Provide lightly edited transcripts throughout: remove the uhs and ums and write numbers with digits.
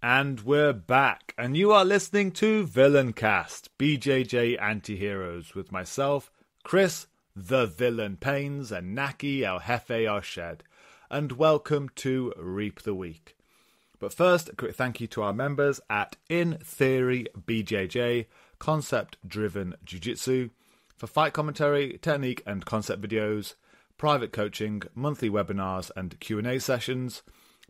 And we're back, and you are listening to Villaincast, BJJ Anti-Heroes, with myself, Chris, the Villain Pains, and Naqi, El Jefe, our shed. And welcome to Reap the Week. But first, a quick thank you to our members at In Theory BJJ, Concept-Driven Jiu-Jitsu, for fight commentary, technique and concept videos, private coaching, monthly webinars and Q&A sessions.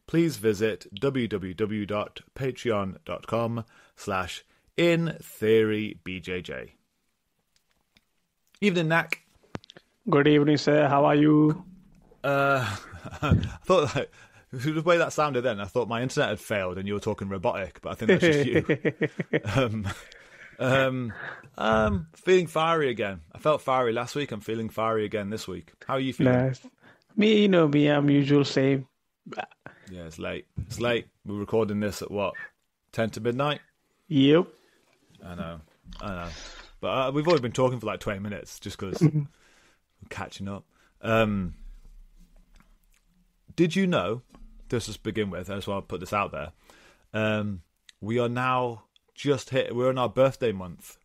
Please visit www.patreon.com/InTheoryBJJ. Evening, Nak. Good evening, sir. How are you? I thought, like, the way that sounded then, I thought my internet had failed and you were talking robotic, but I think that's just you. Feeling fiery again. I felt fiery last week. I'm feeling fiery again this week. How are you feeling? Nice. Me, you know me. I'm usual same. Yeah, it's late. It's late. We're recording this at what? 10 to midnight? Yep. I know. But we've already been talking for like 20 minutes just because we're catching up. Did you know, just to begin with, I just want to put this out there, we are now we're in our birthday month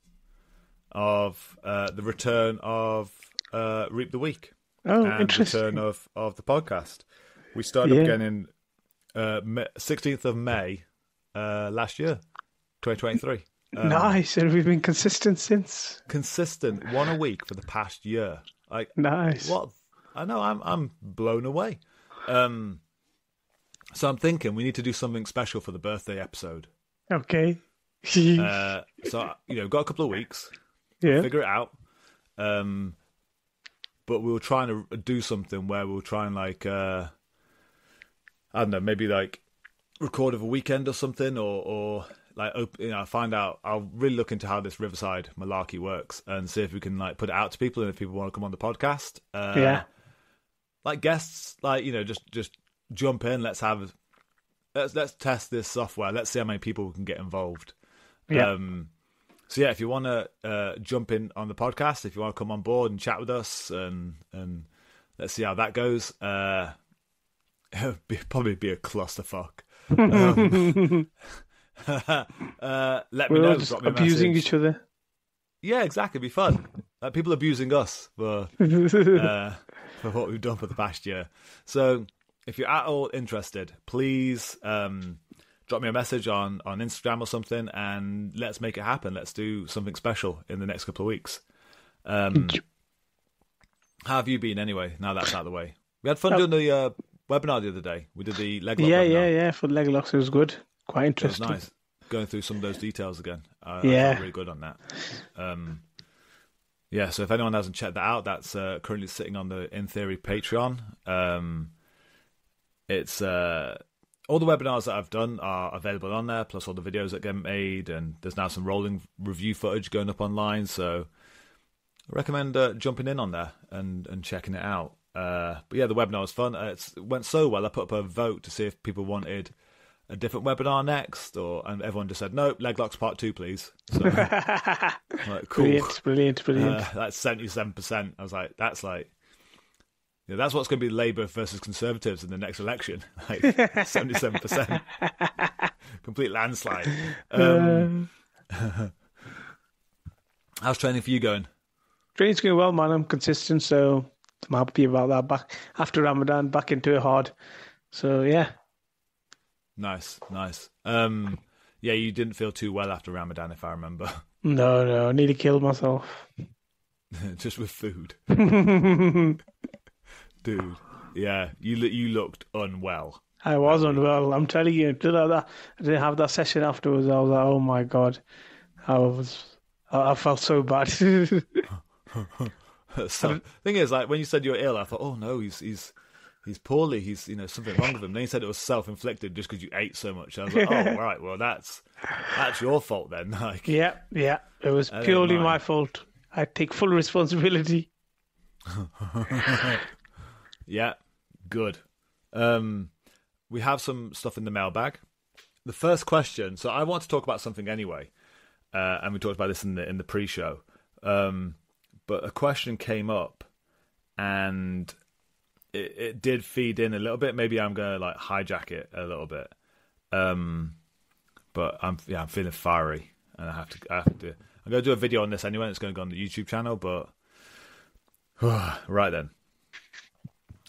of the return of Reap the Week. Oh, and interesting. Return of the podcast. We started up again in 16th of May last year, 2023. Nice. And we've been consistent since. Consistent, one a week for the past year. Like, nice. What? I know. I'm blown away. So I'm thinking we need to do something special for the birthday episode. Okay. So got a couple of weeks. Yeah. Figure it out. But we were trying to do something where we'll try and like. I don't know, maybe like record of a weekend or something, or like find out. I'll really look into how this Riverside malarkey works and see if we can like put it out to people, and if people want to come on the podcast, like guests, like just jump in. Let's test this software. Let's see how many people can get involved. Yeah. So yeah, if you want to jump in on the podcast, if you want to come on board and chat with us, and let's see how that goes. It would probably be a clusterfuck. Let me know. Just Drop me a abusing message. each other. Yeah, exactly. It'd be fun. Like people abusing us for what we've done for the past year. So if you're at all interested, please drop me a message on Instagram or something, and let's make it happen. Let's do something special in the next couple of weeks. How have you been anyway, now that's out of the way? We had fun doing the webinar the other day. We did the leg lock webinar. Yeah. For leg locks, it was good. Quite interesting. It was nice. Going through some of those details again. I felt really good on that. So if anyone hasn't checked that out, that's currently sitting on the In Theory Patreon. It's all the webinars that I've done are available on there, plus all the videos that get made, and there's now some rolling review footage going up online, so I recommend jumping in on there and checking it out. But yeah, the webinar was fun. It went so well, I put up a vote to see if people wanted a different webinar next, and everyone just said, no, leg locks part 2, please. So, like, cool. Brilliant. That's 77%. I was like, that's what's going to be Labour versus Conservatives in the next election. Like 77%. Complete landslide. How's training for you going? Training's going well, man. I'm consistent, so I'm happy about that. Back after Ramadan, back into it hard. So yeah. Nice. Yeah, you didn't feel too well after Ramadan, if I remember. No, I nearly killed myself. Just with food. Dude, yeah, you looked unwell. I was unwell. I'm telling you, I didn't have that session afterwards. I was like, oh my God. I felt so bad. So, thing is, like when you said you were ill, I thought, oh no, he's poorly. He's something wrong with him. Then you said it was self-inflicted just because you ate so much. I was like, oh right, well that's your fault then. Like, yeah, it was purely my fault. I take full responsibility. Yeah, good. We have some stuff in the mailbag. The first question. So I want to talk about something anyway, and we talked about this in the pre-show. But a question came up, and it did feed in a little bit. Maybe I'm gonna like hijack it a little bit. But I'm feeling fiery, and I have to do. I'm going to do a video on this anyway. It's going to go on the YouTube channel, but right then.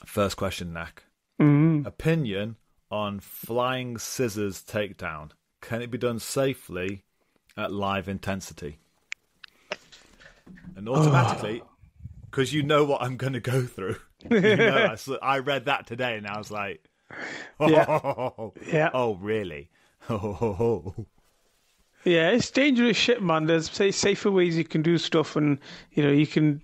First question, Nak. Opinion on flying scissors takedown. Can it be done safely at live intensity? And automatically, because you know what I'm going to go through. I read that today, and I was like, oh, really? Yeah, it's dangerous shit, man. There's safer ways you can do stuff, and you can,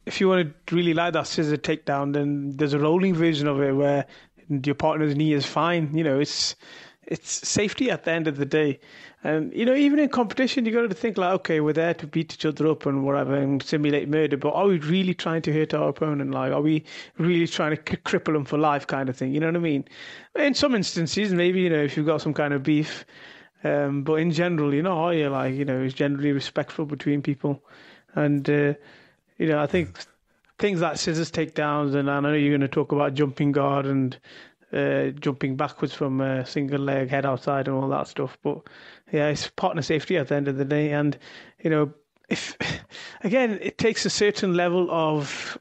if you want to really like that scissor takedown, then there's a rolling version of it where your partner's knee is fine. It's safety at the end of the day. And even in competition, you got to think like, okay, we're there to beat each other up and whatever and simulate murder, but are we really trying to hurt our opponent? Like, are we really trying to cripple them for life, kind of thing? You know what I mean? In some instances, maybe if you've got some kind of beef. But in general, it's generally respectful between people. And, I think things like scissors takedowns, and I know you're going to talk about jumping guard and jumping backwards from a single leg, head outside and all that stuff. But, yeah, it's partner safety at the end of the day. And, if again, it takes a certain level of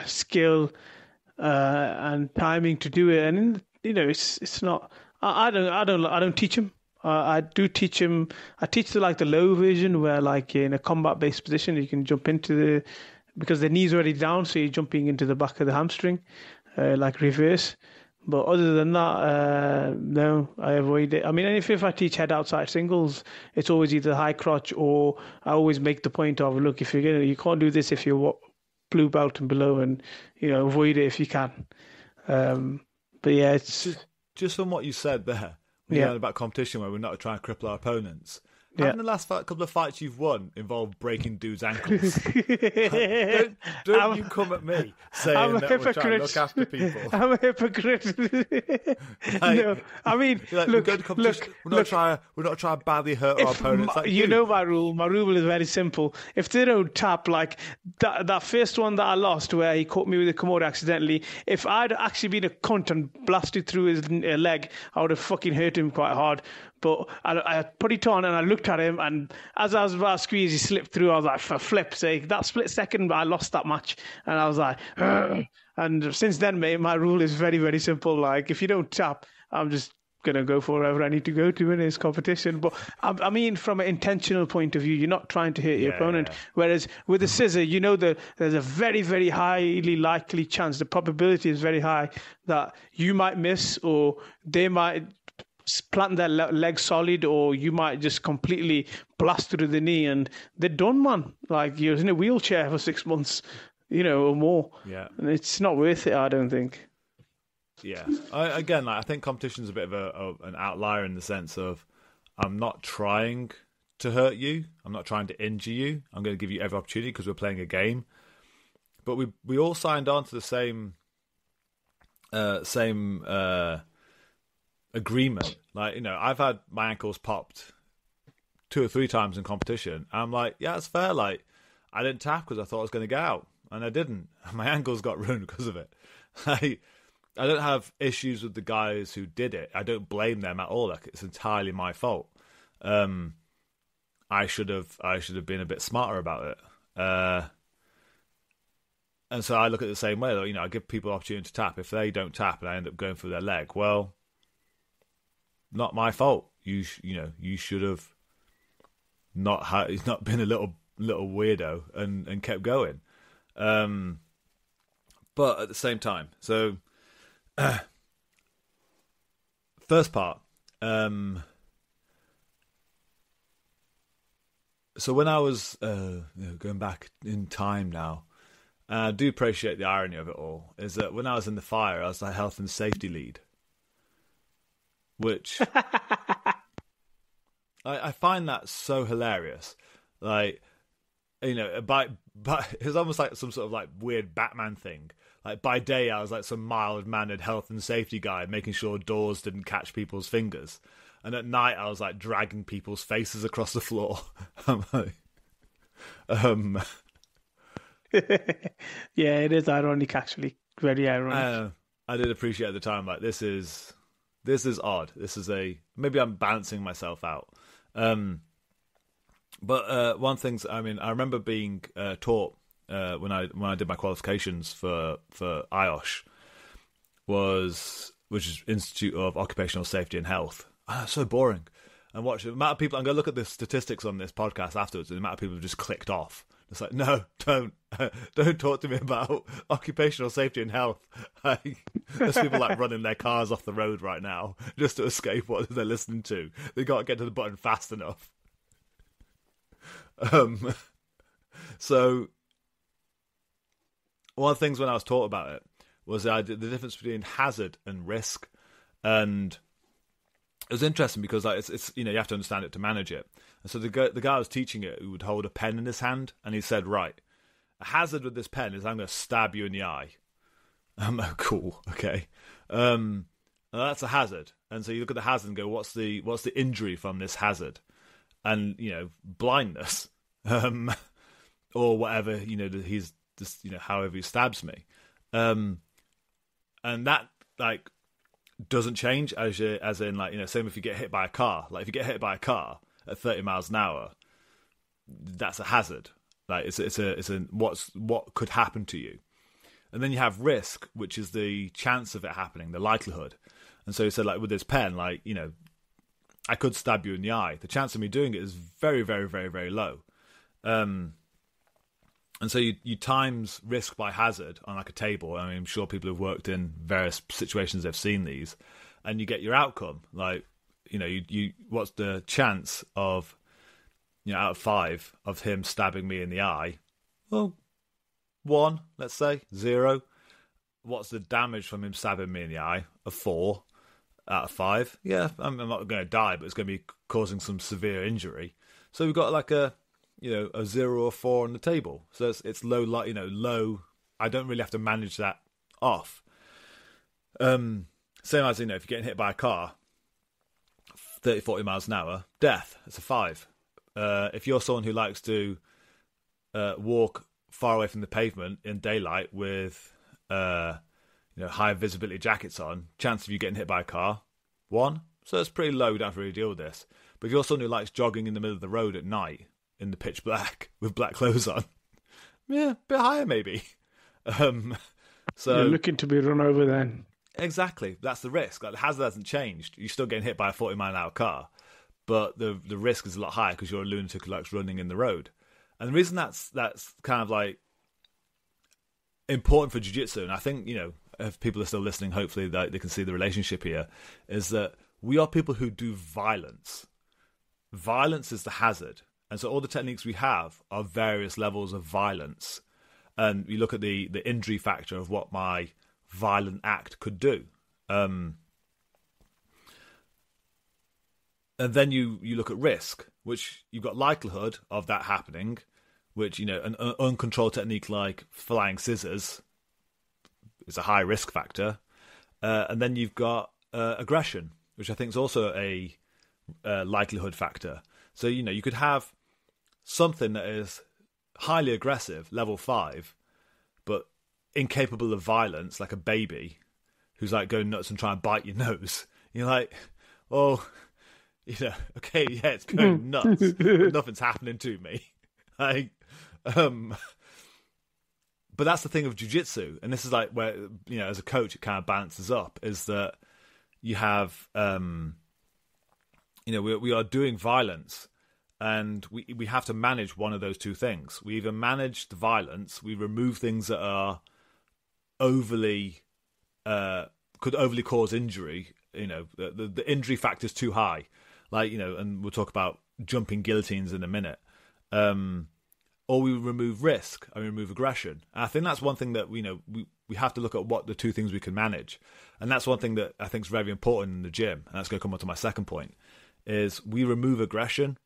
skill and timing to do it. And, it's not... I don't teach them. I do teach him. I teach the low version where in a combat based position you can jump into because the knee's already down, so you're jumping into the back of the hamstring, like reverse. But other than that, no, I avoid it. I mean, if I teach head outside singles, it's always either high crotch, or I always make the point of, look, if you can't do this if you're blue belt and below, and avoid it if you can. But yeah, it's just from what you said there. About competition where we're not trying to cripple our opponents. Haven't the last couple of fights you've won involved breaking dudes' ankles? don't you come at me saying that we're trying to look after people. I'm a hypocrite. No, I mean, look, we're not trying to badly hurt our opponents. My rule. My rule is very simple. If they don't tap, like that first one that I lost where he caught me with a Komodo accidentally, if I'd actually been a cunt and blasted through his leg, I would have fucking hurt him quite hard. But I put it on and I looked at him, and as I was about to squeeze, he slipped through. I was like, for flip's sake, that split second, I lost that match. And I was like, ugh. And since then, mate, my rule is very, very simple. Like, if you don't tap, I'm just going to go for wherever I need to go to in this competition. But I mean, from an intentional point of view, you're not trying to hurt your opponent. Yeah. Whereas with a scissor, there's a very, very highly likely chance, the probability is very high that you might miss, or they might plant their leg solid, or you might just completely blast through the knee and they're done, man. Like, you're in a wheelchair for 6 months, or more. Yeah. And it's not worth it, I don't think. Yeah. I think competition's a bit of an outlier in the sense of I'm not trying to hurt you. I'm not trying to injure you. I'm going to give you every opportunity because we're playing a game. But we all signed on to the same agreement. Like, I've had my ankles popped 2 or 3 times in competition. I'm like, yeah, it's fair. Like, I didn't tap because I thought I was going to get out, and I didn't. My ankles got ruined because of it. I don't have issues with the guys who did it. I don't blame them at all. Like, it's entirely my fault. I should have been a bit smarter about it. And so I look at it the same way. Like, I give people opportunity to tap. If they don't tap and I end up going through their leg, well, not my fault. You should have not been a little weirdo and kept going. But at the same time, so first part. So when I was going back in time now, and I do appreciate the irony of it all, is that when I was in the fire, I was the health and safety lead. Which I find that so hilarious. Like, by it's almost like some sort of like weird Batman thing. Like, by day I was like some mild-mannered health and safety guy, making sure doors didn't catch people's fingers, and at night I was like dragging people's faces across the floor. I'm like, yeah, it is ironic, actually, very ironic. I did appreciate at the time, like, this is this is odd. This is maybe I'm balancing myself out. But one thing, I mean, I remember being taught when I did my qualifications for IOSH, which is Institute of Occupational Safety and Health. So boring. And watch the amount of people. I'm going to look at the statistics on this podcast afterwards. And the amount of people who just clicked off. It's like, no, don't talk to me about occupational safety and health. There's people like running their cars off the road right now just to escape what they're listening to. They got to get to the button fast enough. So one of the things when I was taught about it was the difference between hazard and risk, and it was interesting because like it's you have to understand it to manage it. And so the guy I was teaching it, who would hold a pen in his hand, and he said, right, a hazard with this pen is I'm going to stab you in the eye. I'm like, cool, okay. That's a hazard. And so you look at the hazard and go, what's the injury from this hazard? And blindness, or whatever. He's just however he stabs me, and that like doesn't change as in like same if you get hit by a car. Like if you get hit by a car at 30 miles an hour, that's a hazard. Like it's what could happen to you. And then you have risk, which is the chance of it happening, the likelihood. And so he said, like with this pen, like I could stab you in the eye. The chance of me doing it is very, very, very, very low. And so you times risk by hazard on like a table. I mean, I'm sure people who've worked in various situations have seen these, and you get your outcome. Like, you what's the chance of, out of 5 of him stabbing me in the eye? Well, 1, let's say 0. What's the damage from him stabbing me in the eye? A 4 out of 5. Yeah, I'm not going to die, but it's going to be causing some severe injury. So we've got like a 0 or 4 on the table. So it's low, low. I don't really have to manage that off. Same as, if you're getting hit by a car, 30, 40 miles an hour, death, it's a 5. If you're someone who likes to walk far away from the pavement in daylight with, high visibility jackets on, chance of you getting hit by a car, 1. So it's pretty low, you don't have to really deal with this. But if you're someone who likes jogging in the middle of the road at night, in the pitch black with black clothes on, yeah, a bit higher maybe. So you're looking to be run over then. Exactly, that's the risk. Like the hazard hasn't changed. You're still getting hit by a 40-mile-an-hour car, but the risk is a lot higher because you're a lunatic who likes running in the road. And the reason that's kind of like important for jiu-jitsu, and I think if people are still listening, hopefully they can see the relationship here, is that we are people who do violence. Violence is the hazard. And so all the techniques we have are various levels of violence. And you look at the injury factor of what my violent act could do. And then you look at risk, which you've got likelihood of that happening, which, an uncontrolled technique like flying scissors is a high risk factor. And then you've got aggression, which I think is also a likelihood factor. So, you could have something that is highly aggressive, level 5, but incapable of violence, like a baby who's like going nuts and trying to bite your nose. You're like, oh, okay, yeah, it's going nuts, but nothing's happening to me. Like, but that's the thing of jiu-jitsu, and this is like where, as a coach, it kind of balances up, is that you have, we are doing violence, and we have to manage one of those two things. We either manage the violence, we remove things that are could overly cause injury. The injury factor is too high, like, and we'll talk about jumping guillotines in a minute. Or we remove risk, and we remove aggression. And I think that's one thing that we have to look at what the two things we can manage, and that's one thing that I think is very important in the gym. And that's going to come on to my second point: is we remove aggression.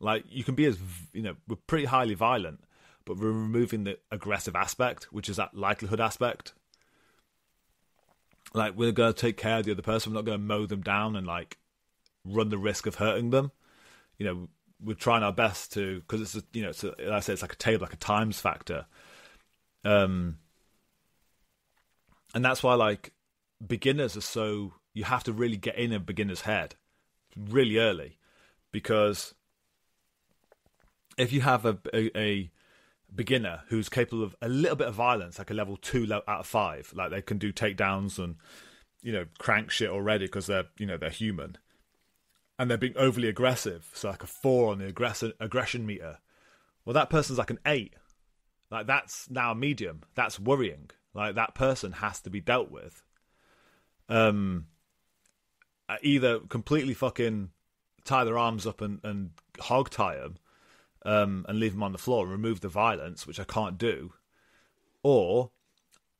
Like, you can be we're pretty highly violent, but we're removing the aggressive aspect, which is that likelihood aspect. Like, we're going to take care of the other person. We're not going to mow them down and like run the risk of hurting them. We're trying our best to, because it's like I say, it's like a table, like a times factor. And that's why like beginners are so you have to really get in a beginner's head really early, because if you have a beginner who's capable of a little bit of violence, like a level 2 out of 5, like they can do takedowns and, you know, crank shit already because they're, you know, they're human, and they're being overly aggressive, so like a 4 on the aggression meter, well, that person's like an 8. Like, that's now medium. That's worrying. Like, that person has to be dealt with. Either completely fucking tie their arms up and hog tie them, and leave them on the floor and remove the violence, which I can't do, or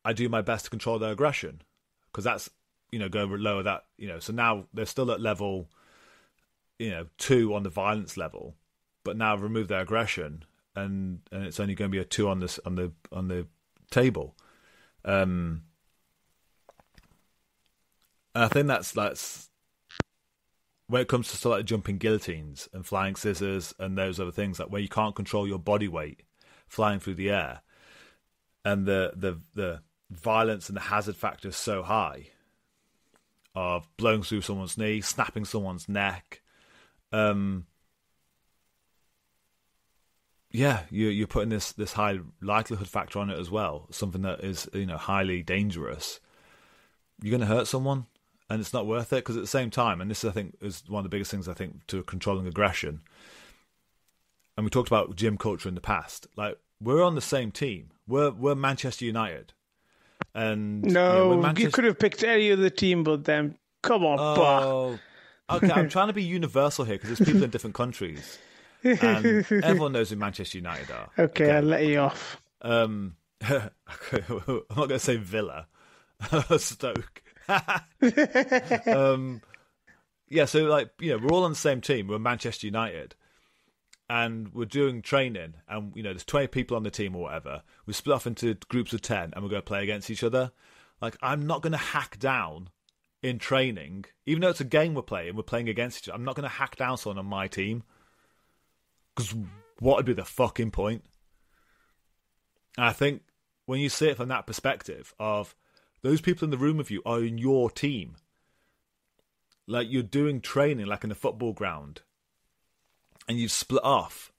I do my best to control their aggression, because that's, you know, go lower that, you know. So now they're still at level, you know, 2 on the violence level, but now remove their aggression, and it's only going to be a 2 on the table. And I think that's when it comes to sort of like jumping guillotines and flying scissors and those other things, like where you can't control your body weight flying through the air, and the violence and the hazard factor is so high of blowing through someone's knee, snapping someone's neck. Yeah, you're putting this high likelihood factor on it as well, something that is, you know, highly dangerous. You're going to hurt someone, and it's not worth it, because at the same time, and this, I think, is one of the biggest things, I think, to controlling aggression, and we talked about gym culture in the past, like, we're on the same team. We're Manchester United. And no, you know, you could have picked any other team but them. Come on, oh, okay, I'm trying to be universl here, because there's people in different countries. And everyone knows who Manchester United are. Okay, I'll let you off. I'm not going to say Villa. Stoke. Yeah, so, like, you know, we're all on the same team. We're Manchester United, and we're doing training, and, you know, there's 20 people on the team or whatever. We split off into groups of 10, and we're going to play against each other. Like, I'm not going to hack down in training, even though it's a game we're playing against each other. I'm not going to hack down someone on my team, because what would be the fucking point? And I think when you see it from that perspective of those people in the room with you are in your team, like, you're doing training like in a football ground, and you've split off,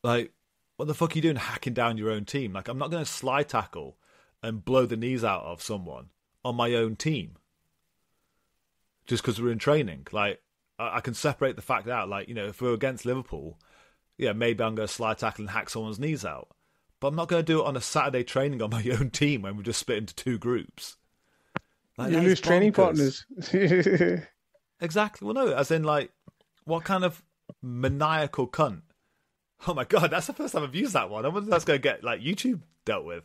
like, what the fuck are you doing hacking down your own team? Like, I'm not going to slide tackle and blow the knees out of someone on my own team just because we're in training. Like, I can separate the fact out, like, you know, if we're against Liverpool, yeah, maybe I'm going to slide tackle and hack someone's knees out. But I'm not going to do it on a Saturday training on my own team when we're just split into 2 groups. Like, you lose training partners. Exactly. Well, no, as in, like, what kind of maniacal cunt? Oh my God, that's the first time I've used that one. I wonder if that's going to get, like, YouTube dealt with.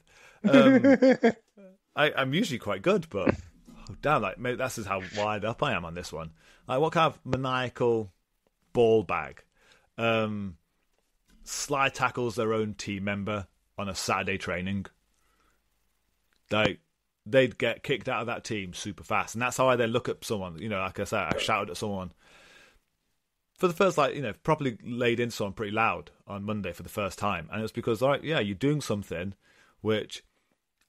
I'm usually quite good, but oh, damn, like, maybe that's just how wired up I am on this one. Like, what kind of maniacal ball bag slide tackles their own team member on a Saturday training? Like, they'd get kicked out of that team super fast, and that's how I then look at someone. You know, like I said, I shouted at someone for the first, like, you know, properly laid into someone pretty loud on Monday for the first time, and it's because, all right, yeah, you're doing something which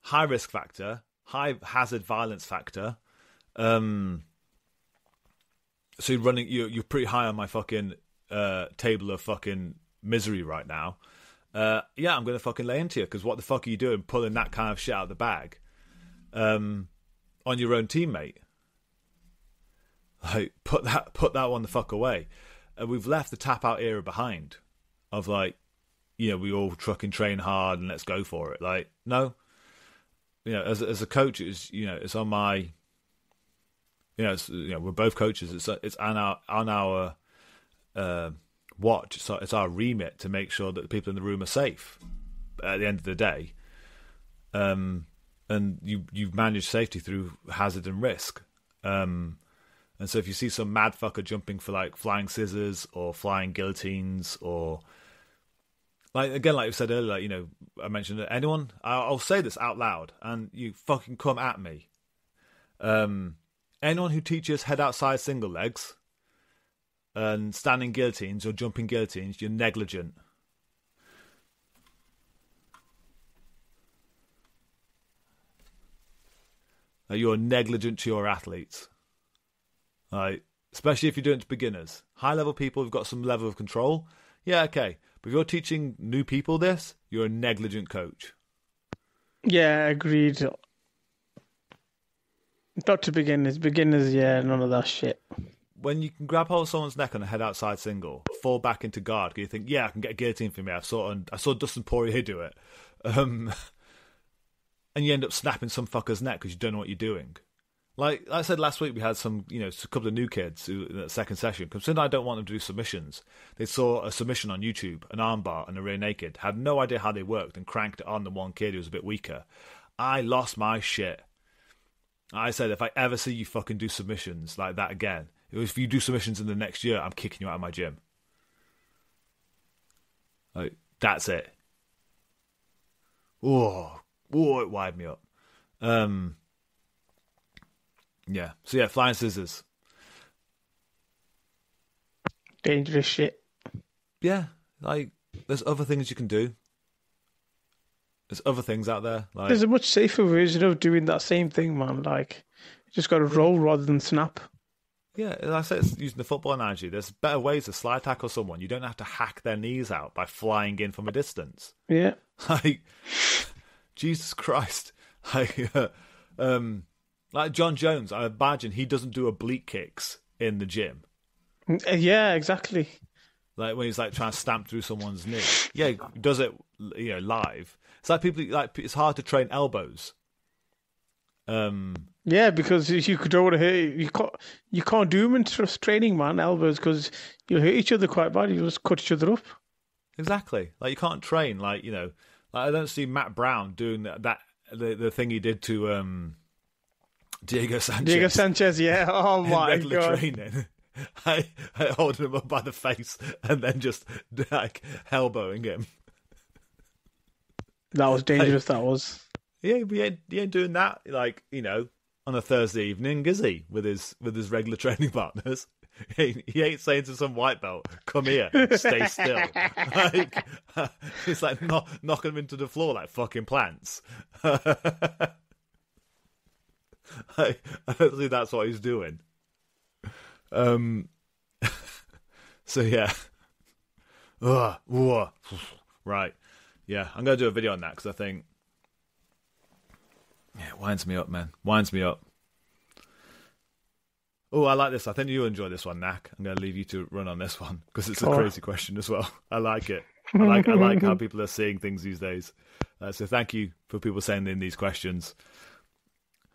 high risk factor, high hazard violence factor. So you're pretty high on my fucking table of fucking misery right now. Yeah, I'm gonna fucking lay into you, because what the fuck are you doing, pulling that kind of shit out of the bag on your own teammate? Like, put that one the fuck away. We've left the tap out era behind, of, like, you know, we all trucking train hard and let's go for it. Like, no, you know, as a coach, it's on my, we're both coaches. It's on our watch. So it's our remit to make sure that the people in the room are safe at the end of the day. And you manage safety through hazard and risk. And so if you see some mad fucker jumping for, like, flying scissors or flying guillotines, or, like, again, like we said earlier, like, you know, I mentioned that anyone, I'll say this out loud and you fucking come at me. Anyone who teaches head outside single legs and standing guillotines or jumping guillotines, you're negligent. You're negligent to your athletes. Like, especially if you're doing it to beginners. High-level people who've got some level of control, yeah, okay. But if you're teaching new people this, you're a negligent coach. Yeah, agreed. Not to beginners. Beginners, yeah, none of that shit. When you can grab hold of someone's neck on a head outside single, fall back into guard, you think, yeah, I can get a guillotine for me. I saw Dustin Poirier do it. And you end up snapping some fucker's neck because you don't know what you're doing. Like I said last week, we had some, a couple of new kids who, in the second session, considering I don't want them to do submissions, they saw a submission on YouTube, an armbar and a rear naked, had no idea how they worked, and cranked it on the one kid who was a bit weaker. I lost my shit. I said, if I ever see you fucking do submissions like that again, if you do submissions in the next year, I'm kicking you out of my gym. Like, that's it. Oh, it wired me up. Yeah. So yeah, flying scissors. Dangerous shit. Yeah, like there's other things you can do. There's other things out there. Like, there's a much safer version of doing that same thing, man. Like, you just got to roll rather than snap. Yeah, as I said, using the football analogy, there's better ways to slide tackle someone. You don't have to hack their knees out by flying in from a distance. Yeah. Like, Jesus Christ. Like John Jones, I imagine he doesn't do oblique kicks in the gym. Yeah, exactly. Like when he's like trying to stamp through someone's knee. Yeah, he does it, live. It's like people it's hard to train elbows. Yeah, because you don't want to hurt. You can't do them in training, man. Elbows, because you'll hurt each other quite bad. You just cut each other up. Exactly. Like you can't train. Like I don't see Matt Brown doing the thing he did to Diego Sanchez. Yeah. Oh my regular god. Training. I hold him up by the face and then just like elbowing him. That was dangerous. That was. Yeah, he ain't doing that on a Thursday evening, is he? With his regular training partners. He ain't saying to some white belt, "Come here, stay still." It's like knocking him into the floor like fucking plants. I don't think that's what he's doing. So yeah. Right. Yeah, I'm going to do a video on that because I think, it winds me up, man. Winds me up. Oh, I like this. I think you'll enjoy this one, Naq. I'm going to leave you to run on this one because it's a crazy question as well. I like it. I like how people are seeing things these days. So thank you for people sending in these questions.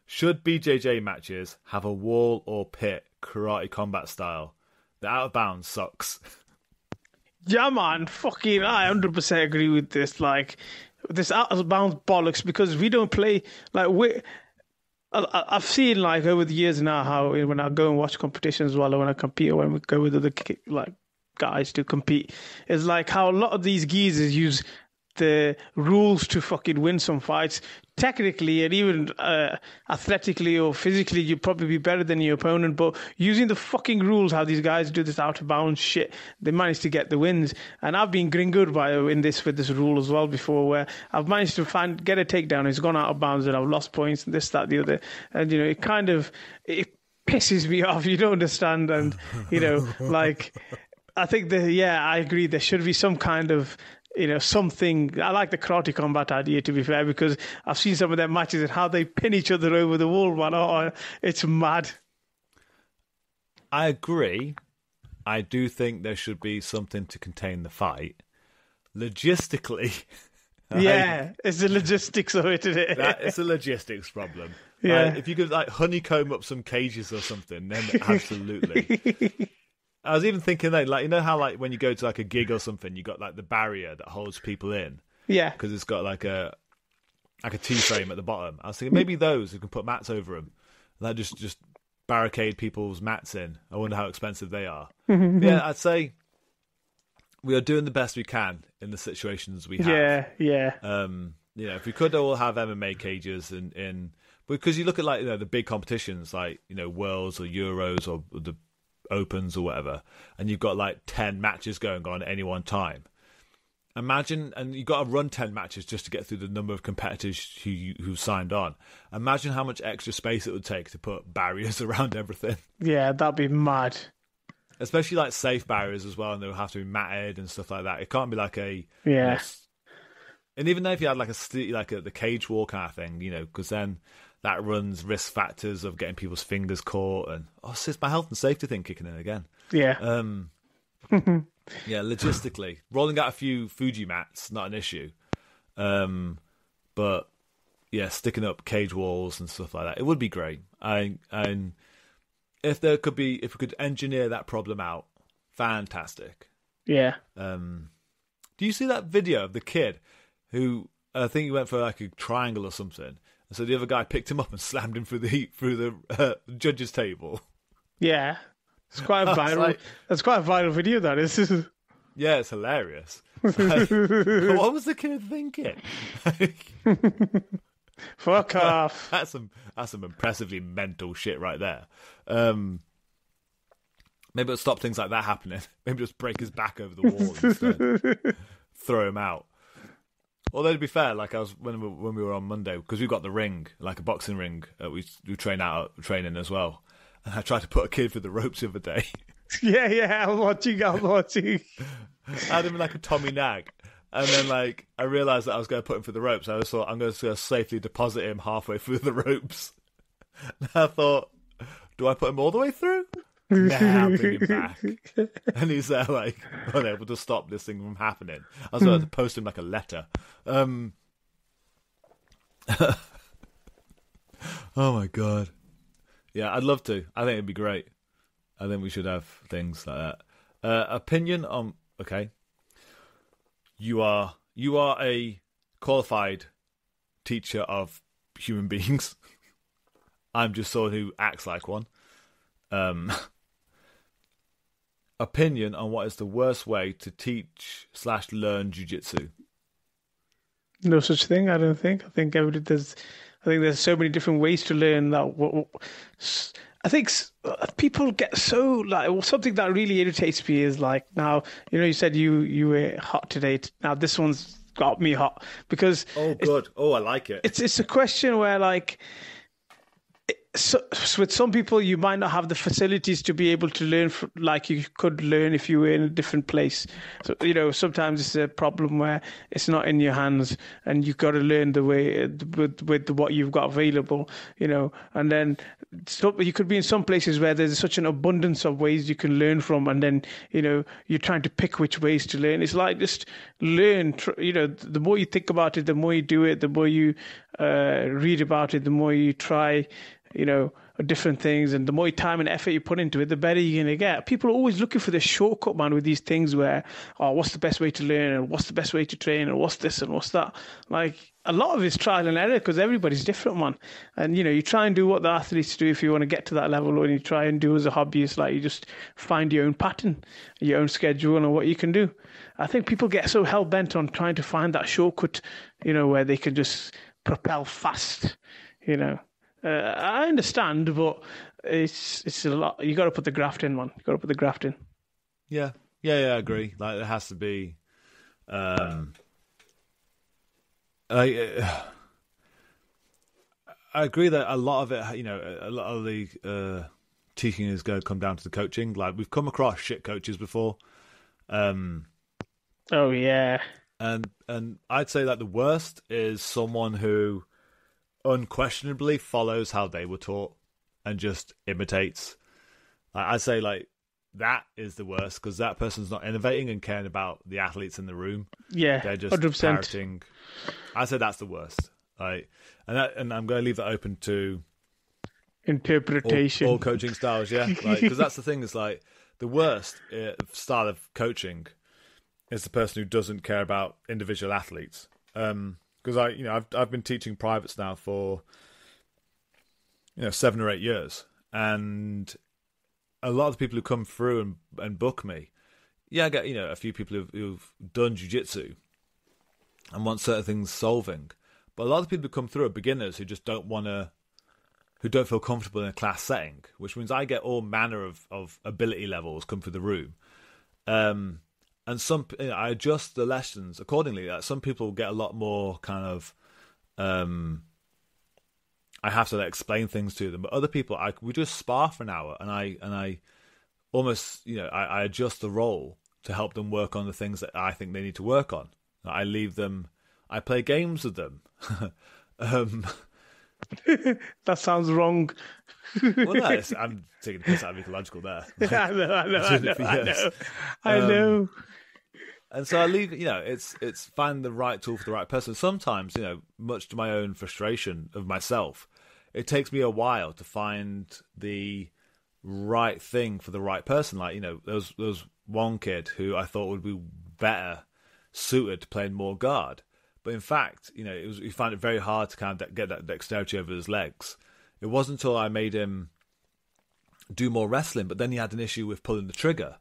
Should BJJ matches have a wall or pit karate combat style? The out of bounds sucks. Yeah, man. Fucking, I 100% agree with this. Like, this out of bounds bollocks because we don't play like I've seen like over the years now how when I go and watch competitions as well, or when I compete, or when we go with other like guys to compete, it's like how a lot of these geezers use the rules to fucking win some fights. Technically and even athletically or physically, you'd probably be better than your opponent, but using the fucking rules, how these guys do this out of bounds shit, they managed to get the wins. And I've been gringed with this rule as well before, where I've managed to get a takedown, it's gone out of bounds, and I've lost points, and this, that, the other. And it pisses me off. You don't understand, and like I think I agree. There should be some kind of something. I like the karate combat idea, to be fair, because I've seen some of their matches and how they pin each other over the wall, man. Oh, it's mad. I agree. I do think there should be something to contain the fight. Logistically. Yeah, it's the logistics of it, isn't it? It's a logistics problem. Yeah. If you could honeycomb up some cages or something, then absolutely. I was even thinking how when you go to a gig or something, you got the barrier that holds people in. Yeah. Because it's got a T-frame at the bottom. I was thinking maybe those who can put mats over them, that just barricade people's mats in. I wonder how expensive they are. Yeah, I'd say we are doing the best we can in the situations we have. Yeah. If we could all have MMA cages because you look at the big competitions Worlds or Euros or the Opens or whatever, and you've got 10 matches going on at any one time, Imagine, and you got to run 10 matches just to get through the number of competitors who signed on. Imagine how much extra space it would take to put barriers around everything. Yeah, that'd be mad. Especially like safe barriers as well, and they'll have to be matted and stuff like that. It can't be like a and even though if you had like the cage wall kind of thing, because then that runs risk factors of getting people's fingers caught, and it's my health and safety thing kicking in again. Yeah. Yeah, logistically, rolling out a few Fuji mats not an issue, but yeah, sticking up cage walls and stuff like that, it would be great. And if we could engineer that problem out, fantastic. Yeah. Do you see that video of the kid who I think he went for like a triangle or something, and so the other guy picked him up and slammed him through the judges' table? Yeah, it's quite a viral. That's quite a viral video. That is. Yeah, it's hilarious. Like, what was the kid thinking? Fuck off. That's some impressively mental shit right there. Maybe it'll stop things like that happening. Maybe just break his back over the wall instead. Throw him out. Although to be fair, like I was when we were on Monday, because we've got the ring, like a boxing ring, we train training as well. And I tried to put a kid through the ropes the other day. Yeah, I was watching. I had him like a Tommy Nag. And then, like, I realised that I was going to put him through the ropes. I just thought, I'm going to safely deposit him halfway through the ropes. And I thought, do I put him all the way through? Nah, bring him back. And he's there, like, unable to stop this thing from happening. I was going to post him, like, a letter. Oh, my God. Yeah, I'd love to. I think it'd be great. I think we should have things like that. Opinion on... Okay. You are a qualified teacher of human beings. I'm just someone who acts like one. Opinion on what is the worst way to teach/learn jiu-jitsu? No such thing. I don't think. I think there's so many different ways to learn that. I think people get so like something that really irritates me is like now you said you were hot today. Now this one's got me hot because good. I like it. It's a question where like. So with some people, you might not have the facilities to be able to learn like you could learn if you were in a different place. So, sometimes it's a problem where it's not in your hands and you've got to learn the way with what you've got available, and then you could be in some places where there's such an abundance of ways you can learn from. And then, you're trying to pick which ways to learn. It's like just learn, the more you think about it, the more you do it, the more you read about it, the more you try, different things, and the more time and effort you put into it, the better you're going to get. People are always looking for the shortcut, man, with these things where, what's the best way to learn, and what's the best way to train, and what's this and what's that. Like, a lot of it's trial and error because everybody's different, man. And, you try and do what the athletes do if you want to get to that level, or you try and do as a hobbyist, like you just find your own pattern, your own schedule, and what you can do. I think people get so hell-bent on trying to find that shortcut, where they can just propel fast, I understand, but it's a lot. You got to put the graft in, man. You got to put the graft in. Yeah, I agree. Like, there has to be. I agree that a lot of it, a lot of the teaching is going to come down to the coaching. Like, we've come across shit coaches before. Oh yeah. And I'd say that the worst is someone who unquestionably follows how they were taught and just imitates. I'd say like that is the worst because that person's not innovating and caring about the athletes in the room. Yeah, they're just 100%. parroting. I'd say that's the worst. Like, and I'm going to leave that open to interpretation, all coaching styles. Yeah, because that's the thing. Is like the worst style of coaching is the person who doesn't care about individual athletes. Because I've been teaching privates now for 7 or 8 years, and a lot of the people who come through and book me, I get a few people who've done jiu-jitsu and want certain things solving, but a lot of people who come through are beginners who just don't feel comfortable in a class setting, which means I get all manner of ability levels come through the room, and I adjust the lessons accordingly. Like, some people get a lot more kind of, I have to explain things to them, but other people, we just spar for an hour, and I almost, I adjust the role to help them work on the things that I think they need to work on. I leave them, I play games with them. That sounds wrong. Well, no, I'm taking the piss out of ecological there. I know. And so I leave, it's find the right tool for the right person. Sometimes, much to my own frustration of myself, it takes me a while to find the right thing for the right person. Like, there was one kid who I thought would be better suited to playing more guard. But in fact, he found it very hard to kind of get that dexterity over his legs. It wasn't until I made him do more wrestling, but then he had an issue with pulling the trigger.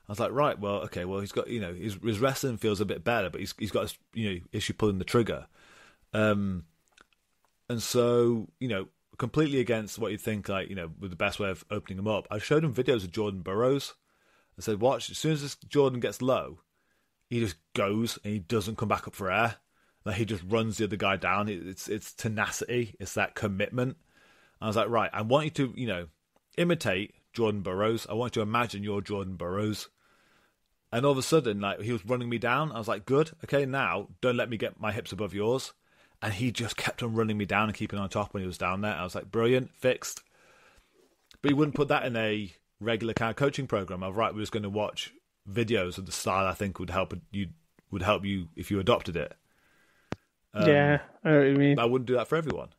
I was like, right, well, okay, well, he's got, his wrestling feels a bit better, but he's got this, issue pulling the trigger. And so, completely against what you think, like, with the best way of opening him up, I showed him videos of Jordan Burroughs. I said, watch, as soon as this Jordan gets low, he just goes and he doesn't come back up for air. Like, he just runs the other guy down. It's tenacity. It's that commitment. I was like, right, I want you to, imitate Jordan Burroughs. I want you to imagine you're Jordan Burroughs. And all of a sudden, like, he was running me down. I was like, good. Okay, now don't let me get my hips above yours. And he just kept on running me down and keeping on top when he was down there. I was like, brilliant, fixed. But he wouldn't put that in a regular kind of coaching program. I was right, we was going to watch videos of the style I think would help you if you adopted it. Yeah, I know what you mean. I wouldn't do that for everyone.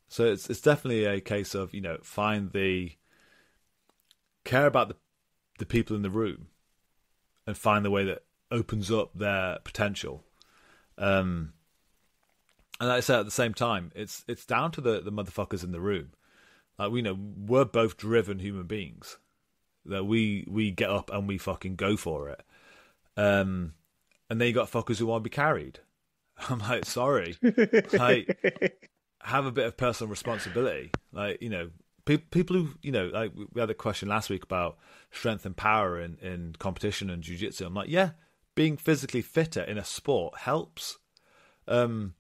So it's definitely a case of, care about the people in the room and find the way that opens up their potential. And like I said, at the same time, it's down to the motherfuckers in the room. Like, we're both driven human beings. That we get up and we fucking go for it. And then you got fuckers who want to be carried. I'm like, sorry. Like, have a bit of personal responsibility. Like, people who, like, we had a question last week about strength and power in competition and jiu-jitsu. I'm like, yeah, being physically fitter in a sport helps. So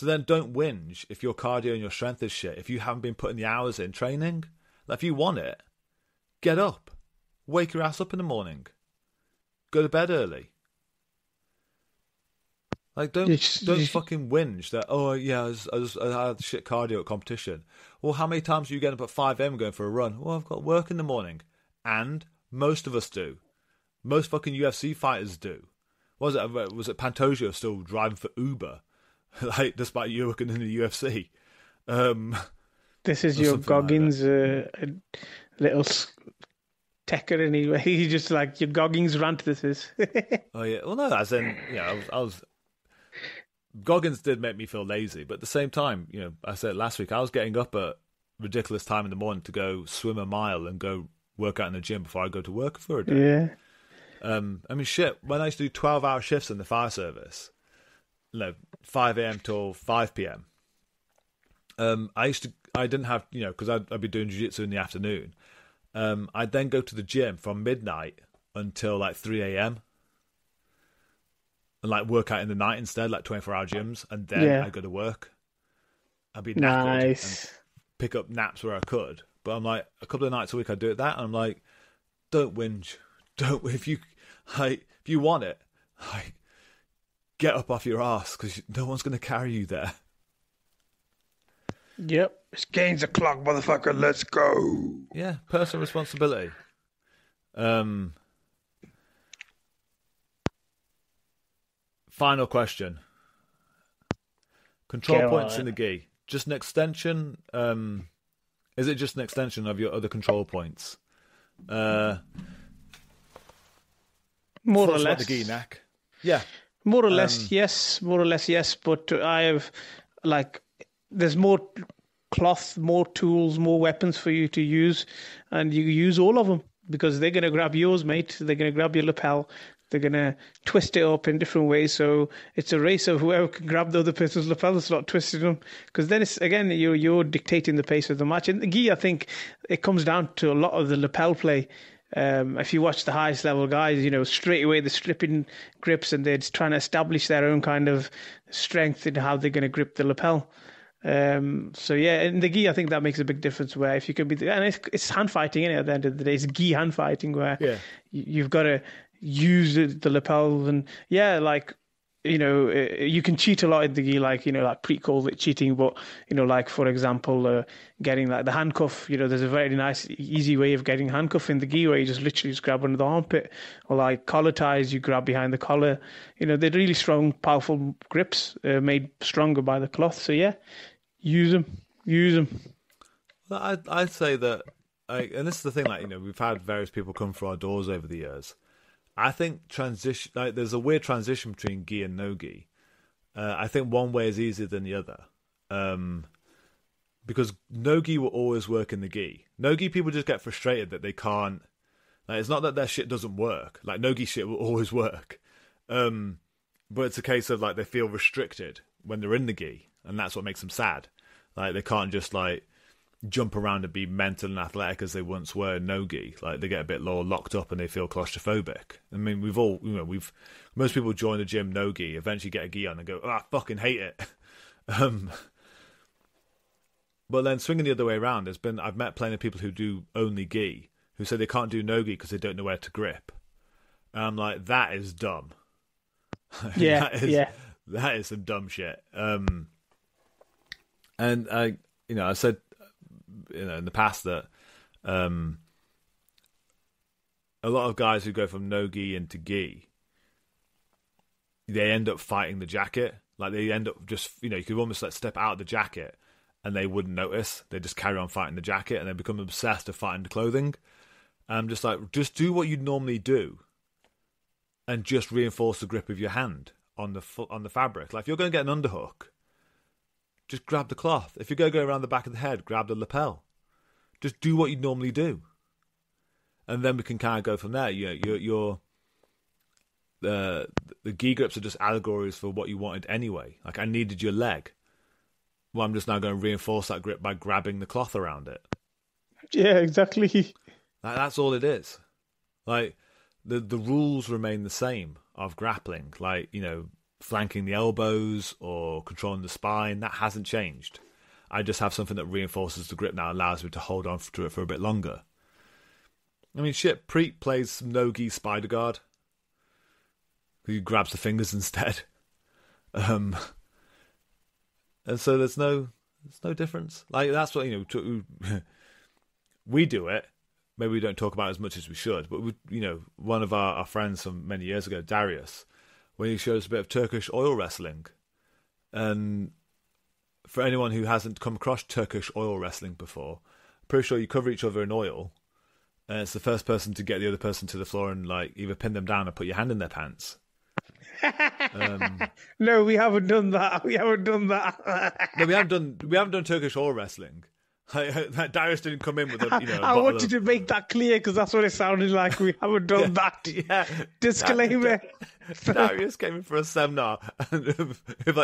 then don't whinge if your cardio and your strength is shit. If you haven't been putting the hours in training, like, if you want it, get up. Wake your ass up in the morning. Go to bed early. Like, don't fucking whinge that, oh, yeah, I had shit cardio at competition. Well, how many times are you getting up at 5 a.m. going for a run? Well, I've got work in the morning. And most of us do. Most fucking UFC fighters do. Was it Pantoja still driving for Uber? Like, despite you working in the UFC. This is your Goggins little techer anyway. He just like, your Goggins rant, this is. Oh, yeah. Well, no, as in, I was Goggins did make me feel lazy, but at the same time, I said last week, I was getting up at ridiculous time in the morning to go swim a mile and go work out in the gym before I go to work for a day. Yeah. I mean, shit, when I used to do 12-hour shifts in the fire service, 5 a.m. till 5 p.m., I didn't have, because I'd be doing jiu-jitsu in the afternoon. I'd then go to the gym from midnight until like 3 a.m. and like work out in the night instead, like 24-hour gyms, and then I go to work. I'd be knackered and pick up naps where I could. But I'm like, a couple of nights a week I'd do it that, and I'm like, don't whinge. If you want it, like, get up off your ass, because no one's going to carry you there. Yep. It's gains the clock, motherfucker. Let's go. Yeah, personal responsibility. Final question. Control points in the gi. Just an extension. Is it just an extension of your other control points? More or less. The gi neck. Yeah. More or less, yes. More or less, yes. But I have, there's more cloth, more tools, more weapons for you to use, and you use all of them because they're going to grab yours, mate. They're going to grab your lapel. They're going to twist it up in different ways. So it's a race of whoever can grab the other person's lapel and start twisting them. Because then it's, again, you're dictating the pace of the match. In the gi, I think it comes down to a lot of the lapel play. If you watch the highest level guys, straight away they're stripping grips and they're just trying to establish their own kind of strength in how they're going to grip the lapel. So yeah, in the gi, I think that makes a big difference. Where if you can and it's hand fighting, at the end of the day, it's gi hand fighting where you've got to use the lapel and you can cheat a lot in the gi, like Preet called it cheating, but like for example, getting like the handcuff. There's a very nice, easy way of getting handcuff in the gi where you just literally grab under the armpit, or like collar ties, you grab behind the collar. They're really strong, powerful grips made stronger by the cloth. So yeah, use them. Well, I'd say that, and this is the thing, we've had various people come through our doors over the years. I think there's a weird transition between gi and no gi. I think one way is easier than the other. Because no gi will always work in the gi. No gi people just get frustrated that they can't. It's not that their shit doesn't work. No gi shit will always work. But it's a case of they feel restricted when they're in the gi, and that's what makes them sad. They can't just jump around and be mental and athletic as they once were in no gi. They get a bit locked up and they feel claustrophobic. I mean, most people join the gym no gi, eventually get a gi on and go, I fucking hate it. But then swinging the other way around, I've met plenty of people who do only gi, who say they can't do no gi because they don't know where to grip. And I'm like, that is dumb. Yeah, that is some dumb shit. And I said, in the past that a lot of guys who go from no gi into gi, they end up fighting the jacket. They end up just, you could almost step out of the jacket and they wouldn't notice. They just carry on fighting the jacket and they become obsessed with fighting the clothing. Just do what you'd normally do and just reinforce the grip of your hand on the fabric. If you're going to get an underhook, just grab the cloth. If you're going to go around the back of the head, grab the lapel. Just do what you'd normally do. And then we can kind of go from there. The gi grips are just allegories for what you wanted anyway. I needed your leg. Well, I'm just now going to reinforce that grip by grabbing the cloth around it. Yeah, exactly. That's all it is. The rules remain the same of grappling. Flanking the elbows or controlling the spine, that hasn't changed. I just have something that reinforces the grip now, allows me to hold on to it for a bit longer. I mean, shit, Preet plays some no-gi spider guard. He grabs the fingers instead. And so there's no difference. That's what, we do it. Maybe we don't talk about it as much as we should, but one of our friends from many years ago, Darius, when he showed us a bit of Turkish oil wrestling. And for anyone who hasn't come across Turkish oil wrestling before, I'm pretty sure you cover each other in oil, and it's the first person to get the other person to the floor and either pin them down or put your hand in their pants. No, we haven't done that. No, we haven't done Turkish oil wrestling. Darius didn't come in with a, I wanted to make that clear because that's what it sounded like. We haven't done that. Yeah. Disclaimer. Darius came in for a seminar with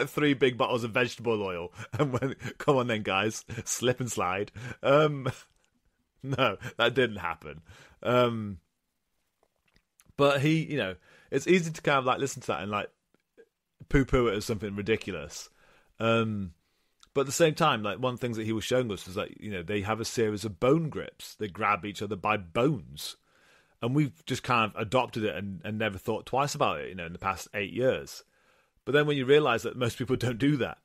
3 big bottles of vegetable oil and went, come on then, guys, slip and slide. No, that didn't happen. But he, it's easy to kind of listen to that and poo-poo it as something ridiculous. But at the same time, one of the things that he was showing us was they have a series of bone grips. They grab each other by bones. And we've just kind of adopted it and never thought twice about it, in the past 8 years. But then when you realise that most people don't do that,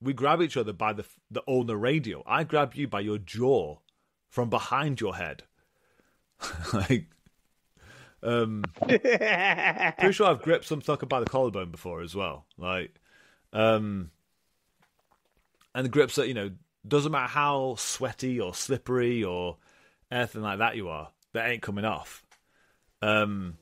we grab each other by the ulnar radial. I grab you by your jaw from behind your head. Pretty sure I've gripped some sucker by the collarbone before as well. And the grips that, doesn't matter how sweaty or slippery or anything like that you are, they ain't coming off. And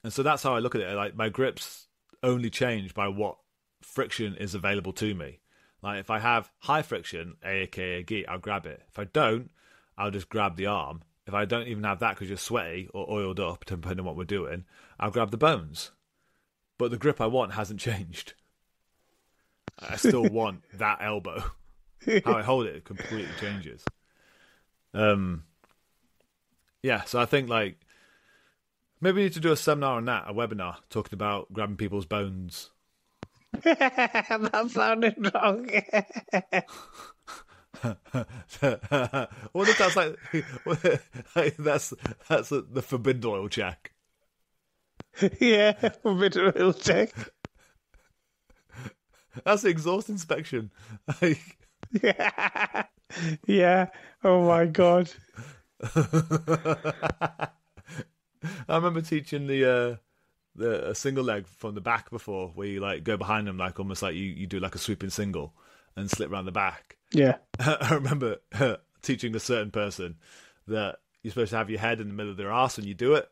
so that's how I look at it. My grips only change by what friction is available to me. If I have high friction, aka gi, I'll grab it. If I don't, I'll just grab the arm. If I don't even have that because you're sweaty or oiled up, depending on what we're doing, I'll grab the bones. But the grip I want hasn't changed. I still want that elbow. How I hold it completely changes. Yeah, Yeah, so I think like maybe we need to do a seminar on that, a webinar talking about grabbing people's bones. That sounded wrong. What if that's that's the forbidden oil check? Yeah, a bit of a check. That's the exhaust inspection. Yeah. Yeah. Oh my God. I remember teaching the single leg from the back before, where you like go behind them, like almost like you do like a sweeping single and slip around the back. Yeah. I remember teaching a certain person that you're supposed to have your head in the middle of their arse when you do it.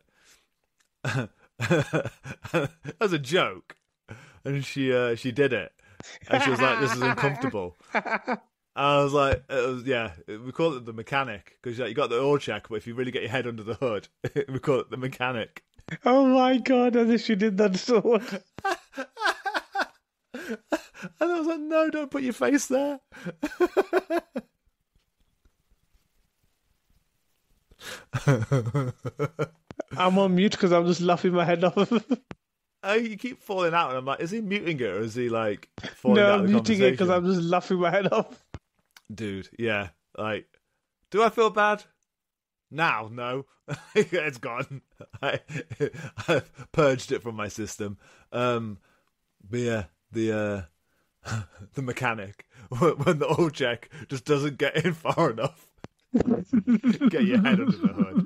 As a joke, and she did it, and she was like, "This is uncomfortable." I was like, we call it the mechanic, because you got the oil check, but if you really get your head under the hood, we call it the mechanic. Oh my God, as if she did that so much. And I was like, no, don't put your face there. I'm on mute because I'm just laughing my head off. You keep falling out, and I'm like, is he muting it, or is he like falling out No, of I'm the muting it because conversation? I'm just laughing my head off. Dude, yeah. Like, do I feel bad? Now, no. It's gone. I've purged it from my system. But yeah, the mechanic, when the oil check just doesn't get in far enough. Get your head under the hood.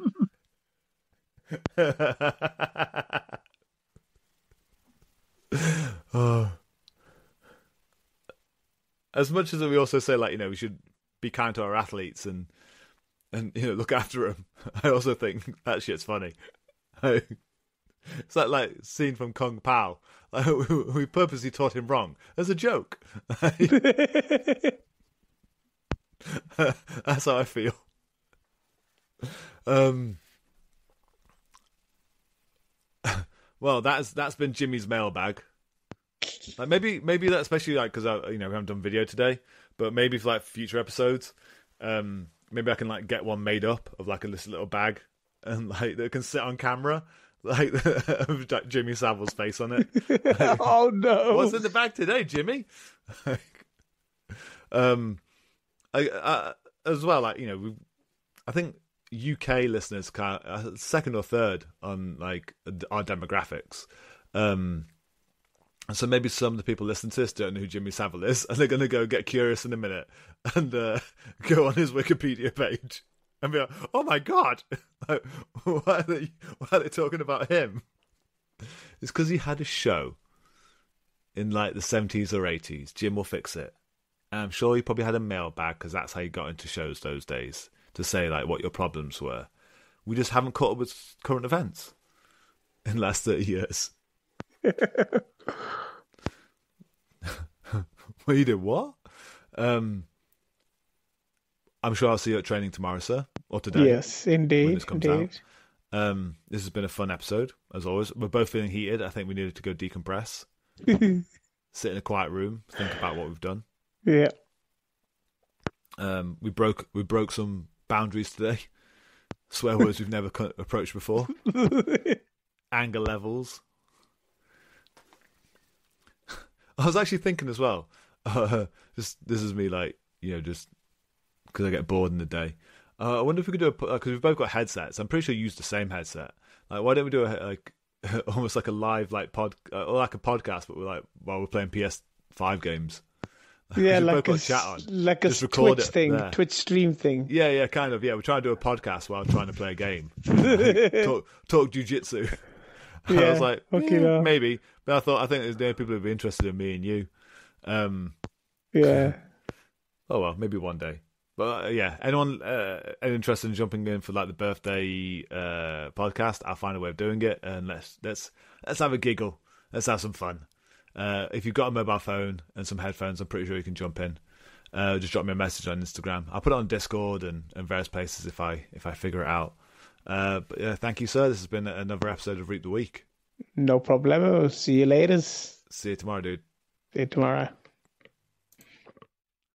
Oh. As much as we also say, like, we should be kind to our athletes and look after them, I also think that shit's funny. It's like scene from Kung Pao. Like, we purposely taught him wrong as a joke. That's how I feel. Well, that's been Jimmy's mailbag. Like maybe that, especially like because we haven't done video today, but maybe for like future episodes, maybe I can like get one made up of like a little bag and like that can sit on camera, like with Jimmy Savile's face on it. Like, oh no! What's in the bag today, Jimmy? As well, like I think UK listeners second or third on like our demographics. So maybe some of the people listening to this don't know who Jimmy Savile is, and they're going to go get curious in a minute and go on his Wikipedia page and be like, "Oh my God, like, why are they talking about him?" It's because he had a show in like the 70s or 80s. Jim will fix it. And I'm sure he probably had a mailbag because that's how you got into shows those days, to say like what your problems were. We just haven't caught up with current events in the last 30 years. Well, you did what? I'm sure I'll see you at training tomorrow, sir, or today. Yes, indeed. When this comes out. This has been a fun episode, as always. We're both feeling heated. I think we needed to go decompress, sit in a quiet room, think about what we've done. Yeah. We broke some boundaries today. Swear words we've never approached before. Anger levels. I was actually thinking as well. This is me, like, just because I get bored in the day. I wonder if we could do because we've both got headsets. I'm pretty sure you use the same headset. Like, why don't we do almost like a live or like a podcast, but while we're playing PS5 games. Yeah, like a Twitch thing, there. Twitch stream thing. Yeah, kind of. Yeah, we're trying to do a podcast while trying to play a game. Talk jujitsu. Yeah, I was like, maybe. But I think there's the only people who'd be interested in me and you. Yeah. Oh well, maybe one day. But yeah, anyone interested in jumping in for like the birthday podcast? I'll find a way of doing it, and let's have a giggle. Let's have some fun. If you've got a mobile phone and some headphones, I'm pretty sure you can jump in. Just drop me a message on Instagram. I'll put it on Discord and various places if I figure it out. But yeah, thank you, sir. This has been another episode of Reap the Week. No problemo. See you later. See you tomorrow, dude. See you tomorrow.